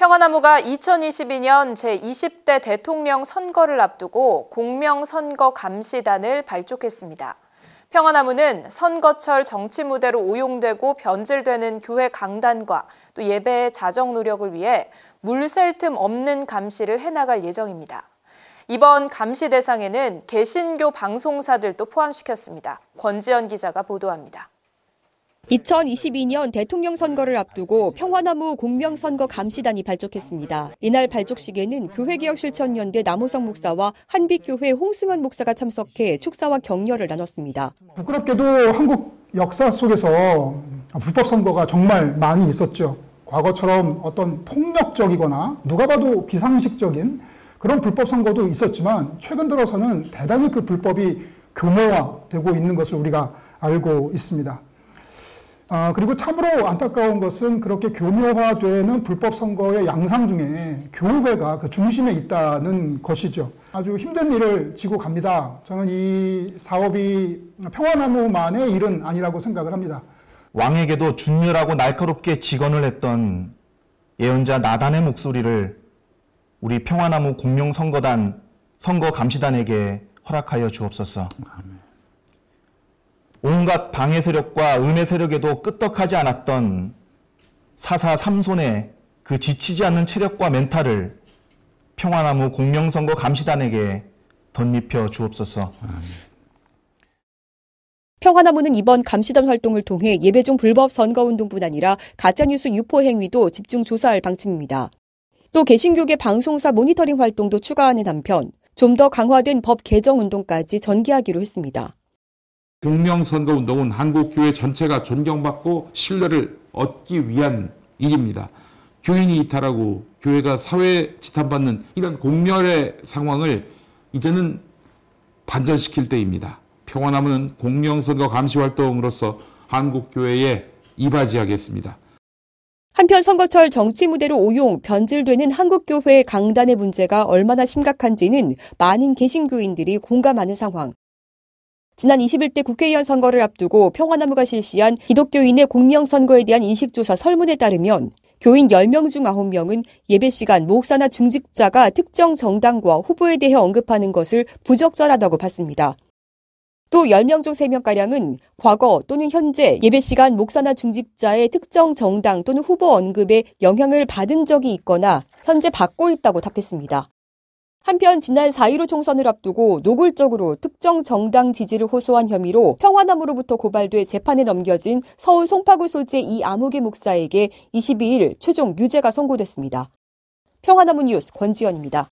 평화나무가 2022년 제20대 대통령 선거를 앞두고 공명선거감시단을 발족했습니다. 평화나무는 선거철 정치 무대로 오용되고 변질되는 교회 강단과 또 예배의 자정 노력을 위해 물샐 틈 없는 감시를 해나갈 예정입니다. 이번 감시 대상에는 개신교 방송사들도 포함시켰습니다. 권지연 기자가 보도합니다. 2022년 대통령 선거를 앞두고 평화나무 공명선거 감시단이 발족했습니다. 이날 발족식에는 교회개혁실천연대 남호성 목사와 한빛교회 홍승헌 목사가 참석해 축사와 격려를 나눴습니다. 부끄럽게도 한국 역사 속에서 불법 선거가 정말 많이 있었죠. 과거처럼 어떤 폭력적이거나 누가 봐도 비상식적인 그런 불법 선거도 있었지만 최근 들어서는 대단히 그 불법이 교묘화되고 있는 것을 우리가 알고 있습니다. 그리고 참으로 안타까운 것은 그렇게 교묘화되는 불법 선거의 양상 중에 교회가 그 중심에 있다는 것이죠. 아주 힘든 일을 지고 갑니다. 저는 이 사업이 평화나무만의 일은 아니라고 생각을 합니다. 왕에게도 준렬하고 날카롭게 직언을 했던 예언자 나단의 목소리를 우리 평화나무 공명선거단 선거감시단에게 허락하여 주옵소서. 온갖 방해 세력과 음해 세력에도 끄떡하지 않았던 사사 삼손의 그 지치지 않는 체력과 멘탈을 평화나무 공명선거 감시단에게 덧입혀 주옵소서. 평화나무는 이번 감시단 활동을 통해 예배중 불법 선거운동뿐 아니라 가짜뉴스 유포 행위도 집중 조사할 방침입니다. 또 개신교계 방송사 모니터링 활동도 추가하는 한편 좀 더 강화된 법 개정 운동까지 전개하기로 했습니다. 공명선거운동은 한국교회 전체가 존경받고 신뢰를 얻기 위한 일입니다. 교인이 이탈하고 교회가 사회 지탄받는 이런 공멸의 상황을 이제는 반전시킬 때입니다. 평화나무는 공명선거 감시활동으로서 한국교회에 이바지하겠습니다. 한편 선거철 정치 무대로 오용, 변질되는 한국교회 강단의 문제가 얼마나 심각한지는 많은 개신교인들이 공감하는 상황. 지난 21대 국회의원 선거를 앞두고 평화나무가 실시한 기독교인의 공명선거에 대한 인식조사 설문에 따르면 교인 10명 중 9명은 예배 시간 목사나 중직자가 특정 정당과 후보에 대해 언급하는 것을 부적절하다고 봤습니다. 또 10명 중 3명가량은 과거 또는 현재 예배 시간 목사나 중직자의 특정 정당 또는 후보 언급에 영향을 받은 적이 있거나 현재 받고 있다고 답했습니다. 한편 지난 4.15 총선을 앞두고 노골적으로 특정 정당 지지를 호소한 혐의로 평화나무로부터 고발돼 재판에 넘겨진 서울 송파구 소재 이아무개 목사에게 22일 최종 유죄가 선고됐습니다. 평화나무 뉴스 권지연입니다.